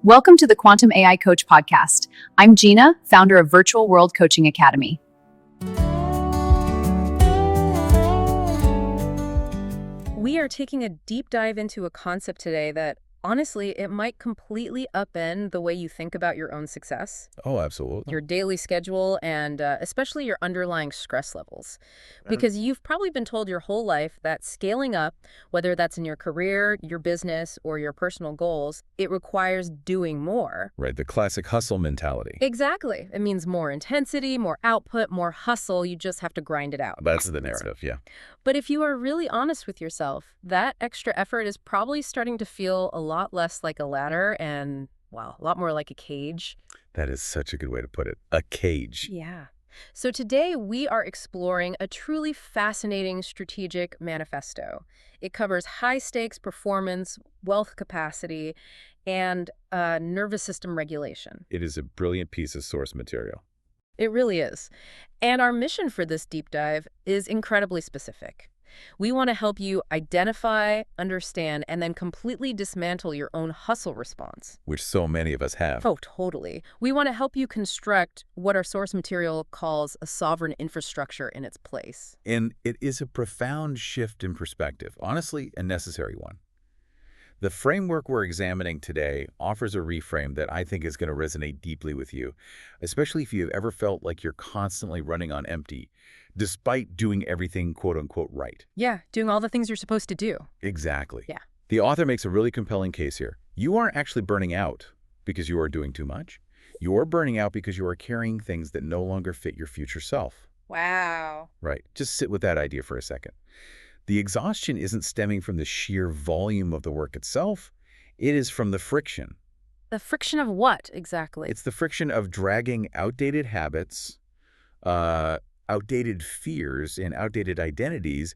Welcome to the Quantum AI Coach podcast. I'm Gina, founder of Virtual World Coaching Academy. We are taking a deep dive into a concept today that, honestly, it might completely upend the way you think about your own success, Oh, absolutely. your daily schedule, and especially your underlying stress levels. Because you've probably been told your whole life that scaling up, whether that's in your career, your business, or your personal goals, it requires doing more. Right, the classic hustle mentality. Exactly. It means more intensity, more output, more hustle. You just have to grind it out. That's the narrative, yeah. But if you are really honest with yourself, that extra effort is probably starting to feel a lot less like a ladder and, well, a lot more like a cage. That is such a good way to put it. A cage. Yeah. So today we are exploring a truly fascinating strategic manifesto. It covers high-stakes performance, wealth capacity, and nervous system regulation. It is a brilliant piece of source material. It really is. And our mission for this deep dive is incredibly specific. We want to help you identify, understand, and then completely dismantle your own hustle response. Which so many of us have. Oh, totally. We want to help you construct what our source material calls a sovereign infrastructure in its place. And it is a profound shift in perspective, honestly, a necessary one. The framework we're examining today offers a reframe that I think is going to resonate deeply with you, especially if you've ever felt like you're constantly running on empty, despite doing everything quote-unquote right. Yeah, doing all the things you're supposed to do. Exactly. Yeah. The author makes a really compelling case here. You aren't actually burning out because you are doing too much. You are burning out because you are carrying things that no longer fit your future self. Wow. Right. Just sit with that idea for a second. The exhaustion isn't stemming from the sheer volume of the work itself. It is from the friction. The friction of what, exactly? It's the friction of dragging outdated habits, outdated fears, and outdated identities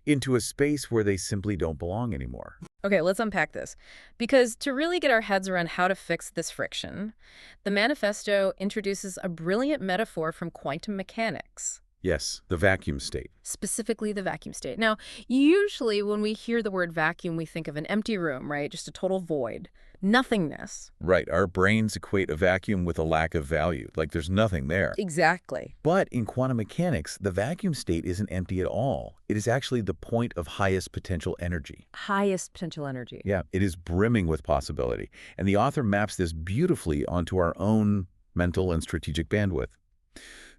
into a space where they simply don't belong anymore. Okay, let's unpack this. Because to really get our heads around how to fix this friction, the manifesto introduces a brilliant metaphor from quantum mechanics. Yes, the vacuum state. Specifically the vacuum state. Now, usually when we hear the word vacuum, we think of an empty room, right? Just a total void. Nothingness. Right. Our brains equate a vacuum with a lack of value, like there's nothing there. Exactly. But in quantum mechanics, the vacuum state isn't empty at all. It is actually the point of highest potential energy. Highest potential energy. Yeah, it is brimming with possibility. And the author maps this beautifully onto our own mental and strategic bandwidth.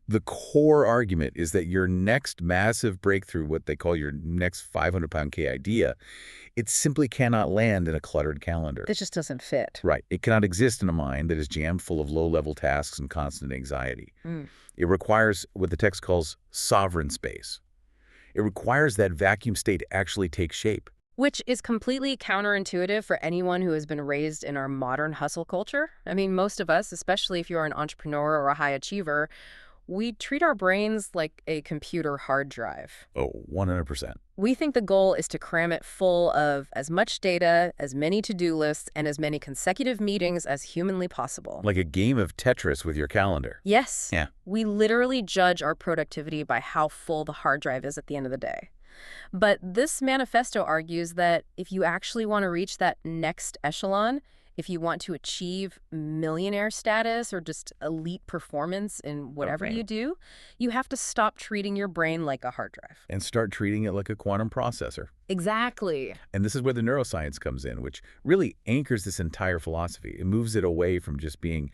The core argument is that your next massive breakthrough, what they call your next 500-pound K idea, it simply cannot land in a cluttered calendar. This just doesn't fit. Right. It cannot exist in a mind that is jammed full of low-level tasks and constant anxiety. It requires what the text calls sovereign space. It requires that vacuum state to actually take shape. Which is completely counterintuitive for anyone who has been raised in our modern hustle culture. I mean, most of us, especially if you're an entrepreneur or a high achiever, we treat our brains like a computer hard drive. Oh, 100%. We think the goal is to cram it full of as much data, as many to-do lists, and as many consecutive meetings as humanly possible. Like a game of Tetris with your calendar. Yes. Yeah. We literally judge our productivity by how full the hard drive is at the end of the day. But this manifesto argues that if you actually want to reach that next echelon, if you want to achieve millionaire status or just elite performance in whatever you do, you have to stop treating your brain like a hard drive. And start treating it like a quantum processor. Exactly. And this is where the neuroscience comes in, which really anchors this entire philosophy. It moves it away from just being,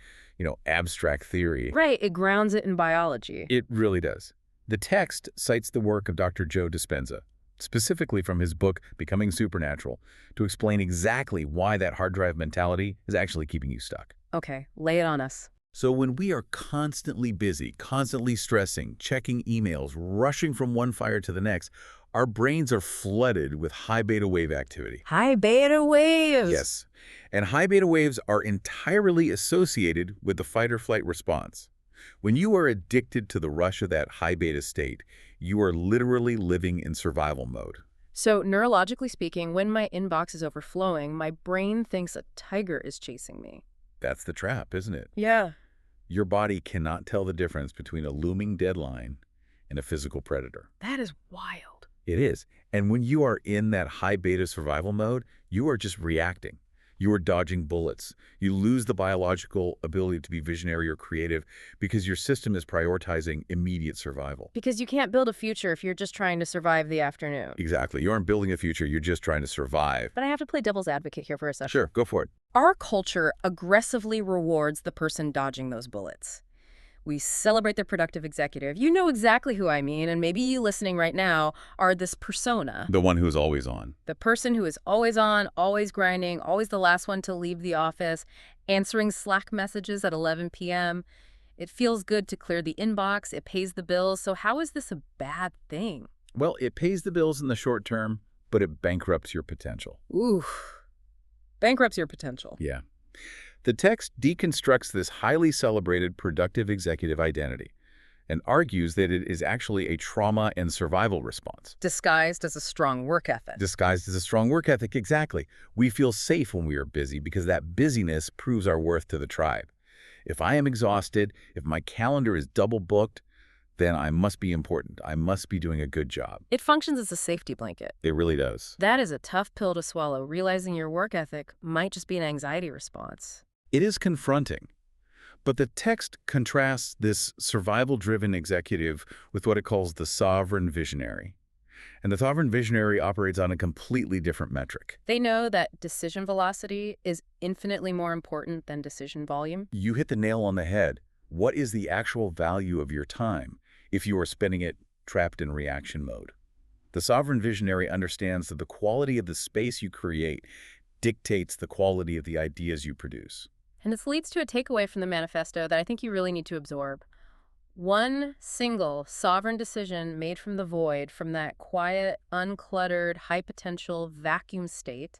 abstract theory. Right. It grounds it in biology. It really does. The text cites the work of Dr. Joe Dispenza, specifically from his book, Becoming Supernatural, to explain exactly why that hard drive mentality is actually keeping you stuck. Okay, lay it on us. So when we are constantly busy, constantly stressing, checking emails, rushing from one fire to the next, our brains are flooded with high beta wave activity. High beta waves! Yes. And high beta waves are entirely associated with the fight or flight response. When you are addicted to the rush of that high beta state, you are literally living in survival mode. So neurologically speaking, when my inbox is overflowing, my brain thinks a tiger is chasing me. That's the trap, isn't it? Yeah. Your body cannot tell the difference between a looming deadline and a physical predator. That is wild. It is. And when you are in that high beta survival mode, you are just reacting. You're dodging bullets. You lose the biological ability to be visionary or creative because your system is prioritizing immediate survival. Because you can't build a future if you're just trying to survive the afternoon. Exactly. You aren't building a future, you're just trying to survive. But I have to play devil's advocate here for a second. Sure, go for it. Our culture aggressively rewards the person dodging those bullets. We celebrate the productive executive. You know exactly who I mean, and maybe you listening right now are this persona. The one who's always on. The person who is always on, always grinding, always the last one to leave the office, answering Slack messages at 11 p.m. It feels good to clear the inbox. It pays the bills. So how is this a bad thing? Well, it pays the bills in the short term, but it bankrupts your potential. Ooh, bankrupts your potential. Yeah. The text deconstructs this highly celebrated productive executive identity and argues that it is actually a trauma and survival response. Disguised as a strong work ethic. Disguised as a strong work ethic, exactly. We feel safe when we are busy because that busyness proves our worth to the tribe. If I am exhausted, if my calendar is double booked, then I must be important. I must be doing a good job. It functions as a safety blanket. It really does. That is a tough pill to swallow, realizing your work ethic might just be an anxiety response. It is confronting, but the text contrasts this survival-driven executive with what it calls the sovereign visionary. And the sovereign visionary operates on a completely different metric. They know that decision velocity is infinitely more important than decision volume. You hit the nail on the head. What is the actual value of your time if you are spending it trapped in reaction mode? The sovereign visionary understands that the quality of the space you create dictates the quality of the ideas you produce. And this leads to a takeaway from the manifesto that I think you really need to absorb. One single sovereign decision made from the void, from that quiet, uncluttered, high-potential vacuum state,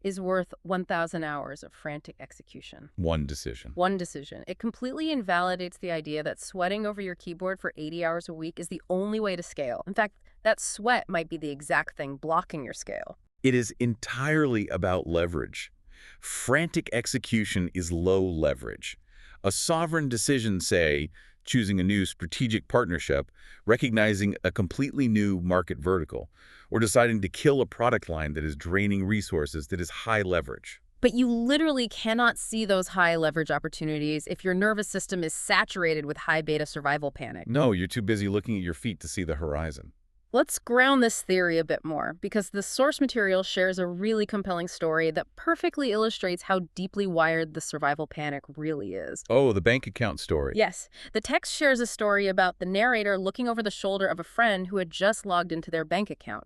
is worth 1,000 hours of frantic execution. One decision. One decision. It completely invalidates the idea that sweating over your keyboard for 80 hours a week is the only way to scale. In fact, that sweat might be the exact thing blocking your scale. It is entirely about leverage. Frantic execution is low leverage. A sovereign decision, say, choosing a new strategic partnership, recognizing a completely new market vertical, or deciding to kill a product line that is draining resources, that is high leverage. But you literally cannot see those high leverage opportunities if your nervous system is saturated with high beta survival panic. No, you're too busy looking at your feet to see the horizon. Let's ground this theory a bit more, because the source material shares a really compelling story that perfectly illustrates how deeply wired the survival panic really is. Oh, the bank account story. Yes, the text shares a story about the narrator looking over the shoulder of a friend who had just logged into their bank account.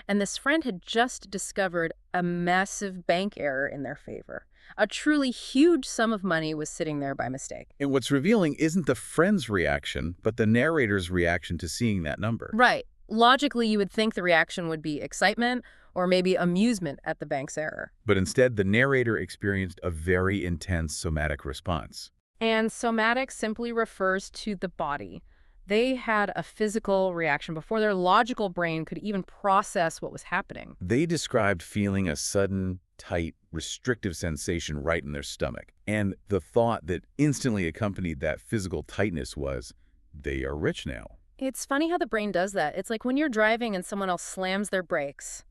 And this friend had just discovered a massive bank error in their favor. A truly huge sum of money was sitting there by mistake. And what's revealing isn't the friend's reaction, but the narrator's reaction to seeing that number. Right. Logically, you would think the reaction would be excitement or maybe amusement at the bank's error. But instead, the narrator experienced a very intense somatic response. And somatic simply refers to the body. They had a physical reaction before their logical brain could even process what was happening. They described feeling a sudden, tight, restrictive sensation right in their stomach. And the thought that instantly accompanied that physical tightness was, they are rich now. It's funny how the brain does that. It's like when you're driving and someone else slams their brakes.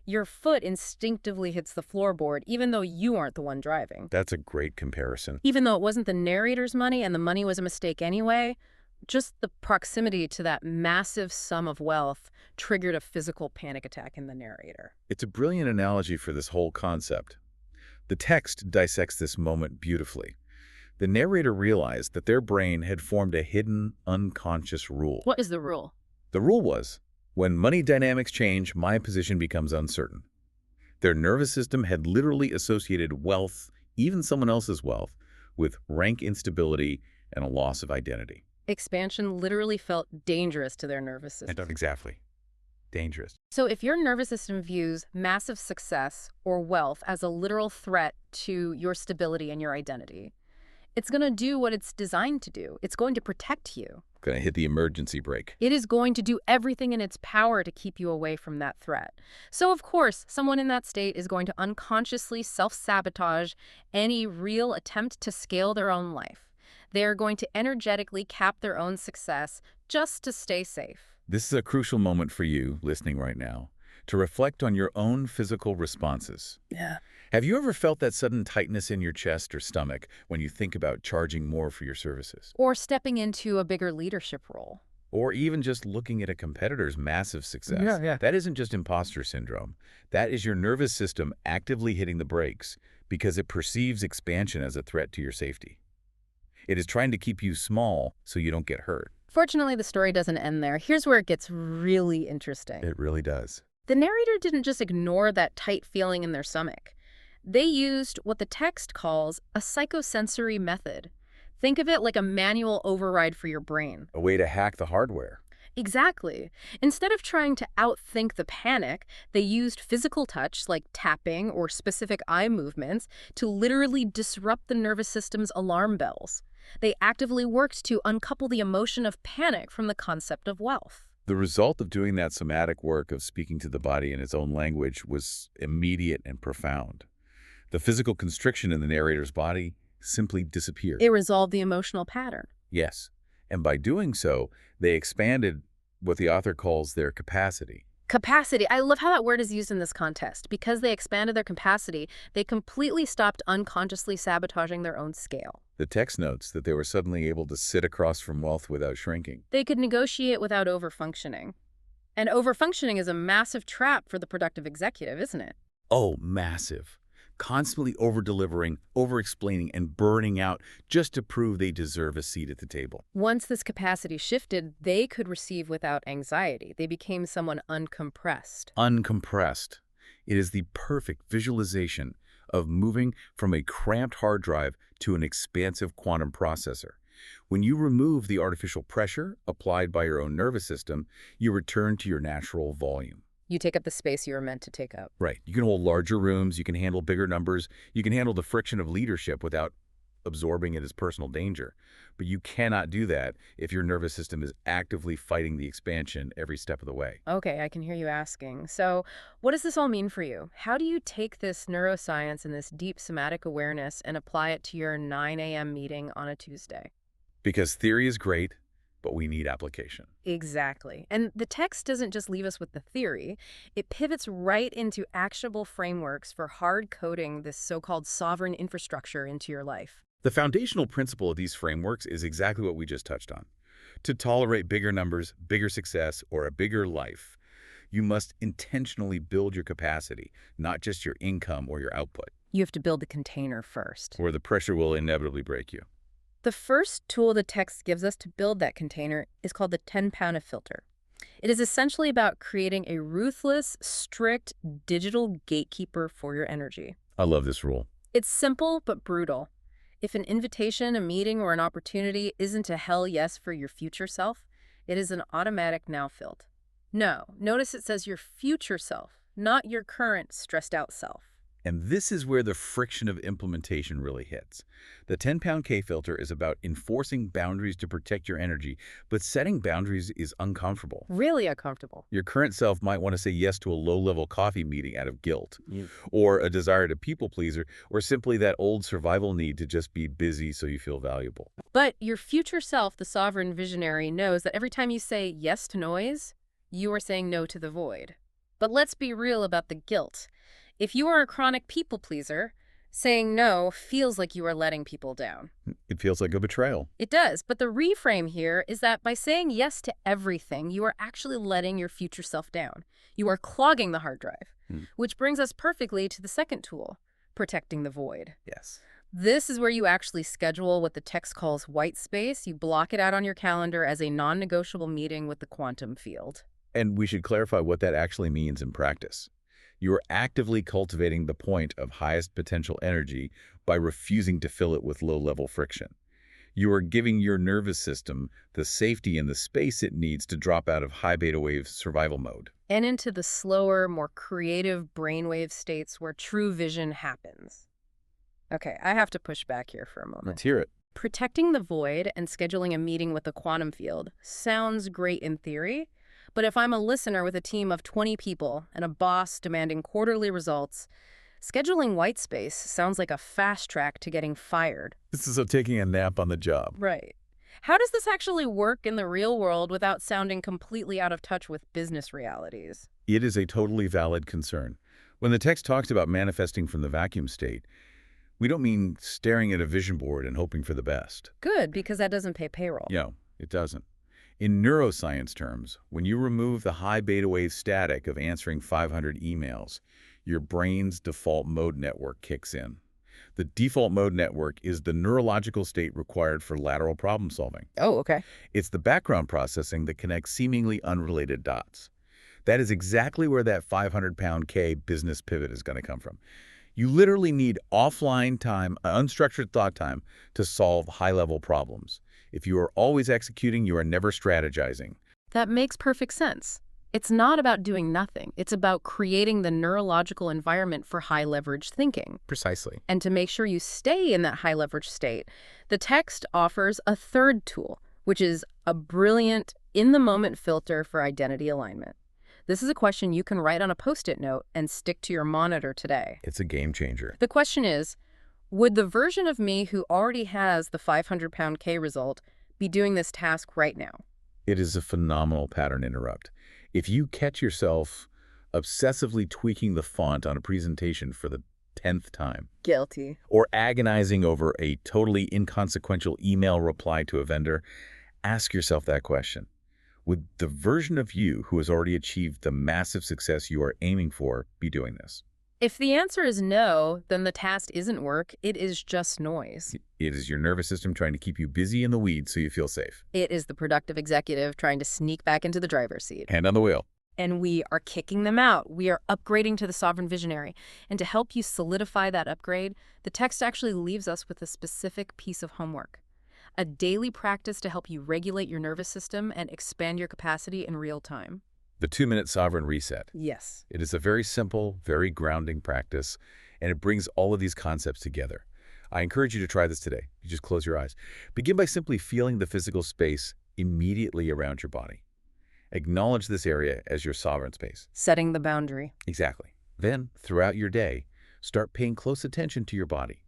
Your foot instinctively hits the floorboard, even though you aren't the one driving. That's a great comparison. Even though it wasn't the narrator's money and the money was a mistake anyway, just the proximity to that massive sum of wealth triggered a physical panic attack in the narrator. It's a brilliant analogy for this whole concept. The text dissects this moment beautifully. The narrator realized that their brain had formed a hidden, unconscious rule. What is the rule? The rule was, when money dynamics change, my position becomes uncertain. Their nervous system had literally associated wealth, even someone else's wealth, with rank instability and a loss of identity. Expansion literally felt dangerous to their nervous system. Exactly. Dangerous. So if your nervous system views massive success or wealth as a literal threat to your stability and your identity, it's going to do what it's designed to do. It's going to protect you. Gonna hit the emergency brake. It is going to do everything in its power to keep you away from that threat. So, of course, someone in that state is going to unconsciously self-sabotage any real attempt to scale their own life. They are going to energetically cap their own success just to stay safe. This is a crucial moment for you, listening right now, to reflect on your own physical responses. Yeah. Have you ever felt that sudden tightness in your chest or stomach when you think about charging more for your services? Or stepping into a bigger leadership role. Or even just looking at a competitor's massive success? Yeah. That isn't just imposter syndrome. That is your nervous system actively hitting the brakes because it perceives expansion as a threat to your safety. It is trying to keep you small so you don't get hurt. Fortunately, the story doesn't end there. Here's where it gets really interesting. It really does. The narrator didn't just ignore that tight feeling in their stomach. They used what the text calls a psychosensory method. Think of it like a manual override for your brain. A way to hack the hardware. Exactly. Instead of trying to outthink the panic, they used physical touch like tapping or specific eye movements to literally disrupt the nervous system's alarm bells. They actively worked to uncouple the emotion of panic from the concept of wealth. The result of doing that somatic work of speaking to the body in its own language was immediate and profound. The physical constriction in the narrator's body simply disappeared. It resolved the emotional pattern. Yes. And by doing so, they expanded what the author calls their capacity. Capacity. I love how that word is used in this context. Because they expanded their capacity, they completely stopped unconsciously sabotaging their own scale. The text notes that they were suddenly able to sit across from wealth without shrinking. They could negotiate without overfunctioning. And overfunctioning is a massive trap for the productive executive, isn't it? Oh, massive. Constantly over-delivering, over-explaining, and burning out just to prove they deserve a seat at the table. Once this capacity shifted, they could receive without anxiety. They became someone uncompressed. Uncompressed. It is the perfect visualization of moving from a cramped hard drive to an expansive quantum processor. When you remove the artificial pressure applied by your own nervous system, you return to your natural volume. You take up the space you were meant to take up. Right. You can hold larger rooms, you can handle bigger numbers, you can handle the friction of leadership without absorbing it as personal danger. But you cannot do that if your nervous system is actively fighting the expansion every step of the way. Okay, I can hear you asking. So what does this all mean for you? How do you take this neuroscience and this deep somatic awareness and apply it to your 9 a.m. meeting on a Tuesday? Because theory is great, but we need application. Exactly. And the text doesn't just leave us with the theory. It pivots right into actionable frameworks for hard coding this so-called sovereign infrastructure into your life. The foundational principle of these frameworks is exactly what we just touched on. To tolerate bigger numbers, bigger success, or a bigger life, you must intentionally build your capacity, not just your income or your output, You have to build the container first. or the pressure will inevitably break you. The first tool the text gives us to build that container is called the 10-pound filter. It is essentially about creating a ruthless, strict digital gatekeeper for your energy. I love this rule. It's simple but brutal. If an invitation, a meeting, or an opportunity isn't a hell yes for your future self, it is an automatic now filled. No, notice it says your future self, not your current stressed out self. And this is where the friction of implementation really hits. The 10-pound K filter is about enforcing boundaries to protect your energy, but setting boundaries is uncomfortable. Really uncomfortable. Your current self might want to say yes to a low-level coffee meeting out of guilt, or a desire to people-pleaser, or simply that old survival need to just be busy so you feel valuable. But your future self, the sovereign visionary, knows that every time you say yes to noise, you are saying no to the void. But let's be real about the guilt. If you are a chronic people pleaser, saying no feels like you are letting people down. It feels like a betrayal. It does, but the reframe here is that by saying yes to everything, you are actually letting your future self down. You are clogging the hard drive, which brings us perfectly to the second tool, protecting the void. Yes. This is where you actually schedule what the text calls white space. You block it out on your calendar as a non-negotiable meeting with the quantum field. And we should clarify what that actually means in practice. You are actively cultivating the point of highest potential energy by refusing to fill it with low-level friction. You are giving your nervous system the safety and the space it needs to drop out of high beta wave survival mode. And into the slower, more creative brainwave states where true vision happens. Okay, I have to push back here for a moment. Let's hear it. Protecting the void and scheduling a meeting with the quantum field sounds great in theory, but if I'm a listener with a team of 20 people and a boss demanding quarterly results, scheduling white space sounds like a fast track to getting fired. This is taking a nap on the job. Right. How does this actually work in the real world without sounding completely out of touch with business realities? It is a totally valid concern. When the text talks about manifesting from the vacuum state, we don't mean staring at a vision board and hoping for the best. Good, because that doesn't pay payroll. No, it doesn't. In neuroscience terms, when you remove the high beta wave static of answering 500 emails, your brain's default mode network kicks in. The default mode network is the neurological state required for lateral problem solving. Oh, okay. It's the background processing that connects seemingly unrelated dots. That is exactly where that 500-pound K business pivot is going to come from. You literally need offline time, unstructured thought time, to solve high-level problems. If you are always executing, you are never strategizing. That makes perfect sense. It's not about doing nothing. It's about creating the neurological environment for high-leverage thinking. Precisely. And to make sure you stay in that high-leverage state, the text offers a third tool, which is a brilliant, in-the-moment filter for identity alignment. This is a question you can write on a Post-it note and stick to your monitor today. It's a game changer. The question is, would the version of me who already has the 500-pound K result be doing this task right now? It is a phenomenal pattern interrupt. If you catch yourself obsessively tweaking the font on a presentation for the 10th time, Guilty. or agonizing over a totally inconsequential email reply to a vendor, ask yourself that question. Would the version of you who has already achieved the massive success you are aiming for be doing this? If the answer is no, then the task isn't work, it is just noise. It is your nervous system trying to keep you busy in the weeds so you feel safe. It is the productive executive trying to sneak back into the driver's seat. Hand on the wheel. And we are kicking them out. We are upgrading to the sovereign visionary. And to help you solidify that upgrade, the text actually leaves us with a specific piece of homework. A daily practice to help you regulate your nervous system and expand your capacity in real time. The 2-minute sovereign reset. Yes. It is a very simple, very grounding practice, and it brings all of these concepts together. I encourage you to try this today. You just close your eyes. Begin by simply feeling the physical space immediately around your body. Acknowledge this area as your sovereign space. Setting the boundary. Exactly. Then, throughout your day, start paying close attention to your body.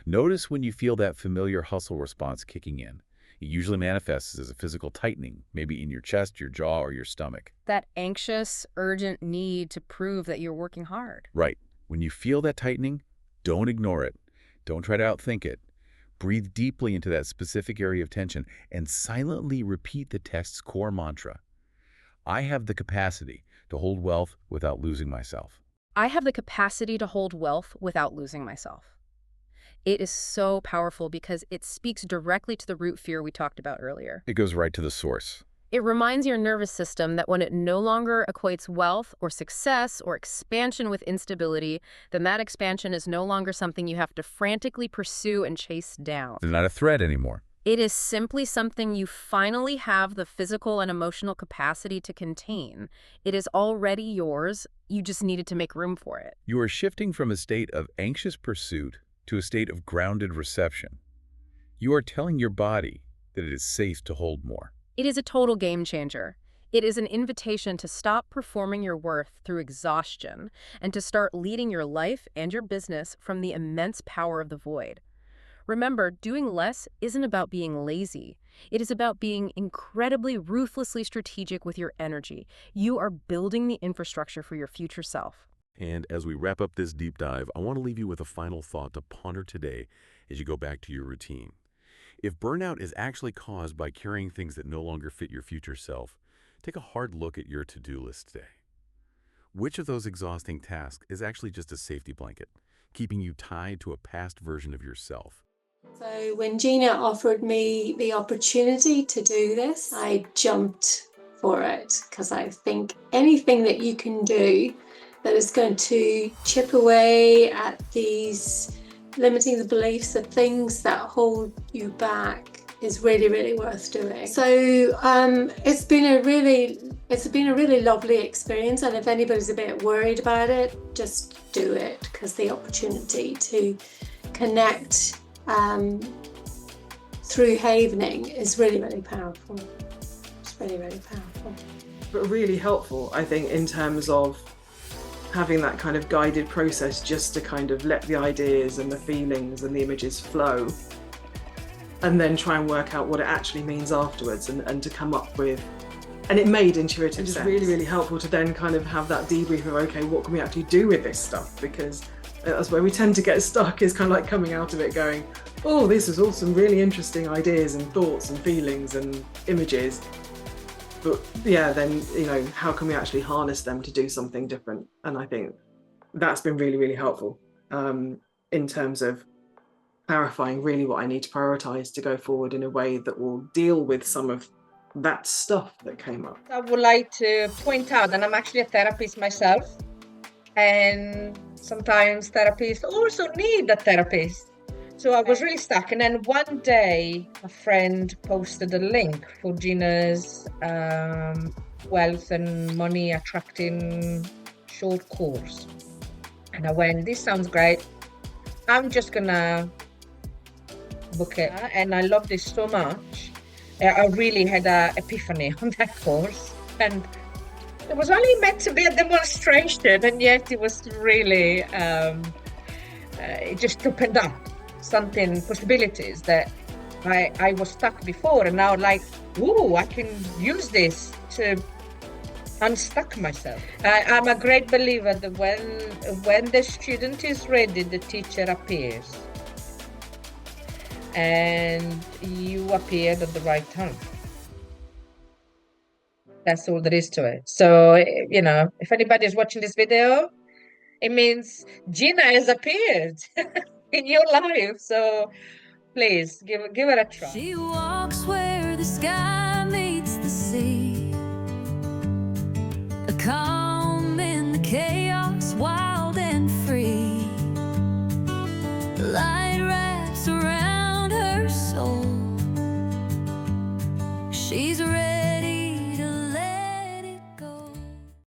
Notice when you feel that familiar hustle response kicking in. It usually manifests as a physical tightening, maybe in your chest, your jaw, or your stomach. That anxious, urgent need to prove that you're working hard. Right. When you feel that tightening, don't ignore it. Don't try to outthink it. Breathe deeply into that specific area of tension and silently repeat the text's core mantra. I have the capacity to hold wealth without losing myself. I have the capacity to hold wealth without losing myself. It is so powerful because it speaks directly to the root fear we talked about earlier. It goes right to the source. It reminds your nervous system that when it no longer equates wealth or success or expansion with instability, then that expansion is no longer something you have to frantically pursue and chase down. They're not a threat anymore. It is simply something you finally have the physical and emotional capacity to contain. It is already yours. You just needed to make room for it. You are shifting from a state of anxious pursuit to a state of grounded reception. You are telling your body that it is safe to hold more. It is a total game changer. It is an invitation to stop performing your worth through exhaustion and to start leading your life and your business from the immense power of the void. Remember, doing less isn't about being lazy. It is about being incredibly, ruthlessly strategic with your energy. You are building the infrastructure for your future self. And as we wrap up this deep dive, I want to leave you with a final thought to ponder today as you go back to your routine. If burnout is actually caused by carrying things that no longer fit your future self, take a hard look at your to-do list today. Which of those exhausting tasks is actually just a safety blanket, keeping you tied to a past version of yourself? So when Gina offered me the opportunity to do this, I jumped for it because I think anything that you can do that is going to chip away at these limiting the beliefs of things that hold you back is really, really worth doing. So it's been a really lovely experience, and if anybody's a bit worried about it, just do it, because the opportunity to connect through havening is really, really powerful. It's really, really powerful. But really helpful, I think, in terms of having that kind of guided process just to kind of let the ideas and the feelings and the images flow, and then try and work out what it actually means afterwards, and to come up with And it made intuitive It's sense. It's really, really helpful to then kind of have that debrief of, okay, what can we actually do with this stuff? Because that's where we tend to get stuck, is kind of like coming out of it going, oh, this is all some really interesting ideas and thoughts and feelings and images. But yeah, then, you know, how can we actually harness them to do something different? And I think that's been really, really helpful in terms of clarifying really what I need to prioritize to go forward in a way that will deal with some of that stuff that came up. I would like to point out that I'm actually a therapist myself, and sometimes therapists also need a therapist. So I was really stuck, and then one day a friend posted a link for Gina's wealth and money attracting short course, and I went, this sounds great, I'm just gonna book it. And I loved it so much. I really had an epiphany on that course, and it was only meant to be a demonstration, and yet it was really, it just opened up something, possibilities that I was stuck before, and now like, ooh, I can use this to unstuck myself. I'm a great believer that when the student is ready, the teacher appears. And you appeared at the right time. That's all there is to it. So, you know, if anybody is watching this video, it means Gina has appeared in your life. So please give it a try. She walks where the sky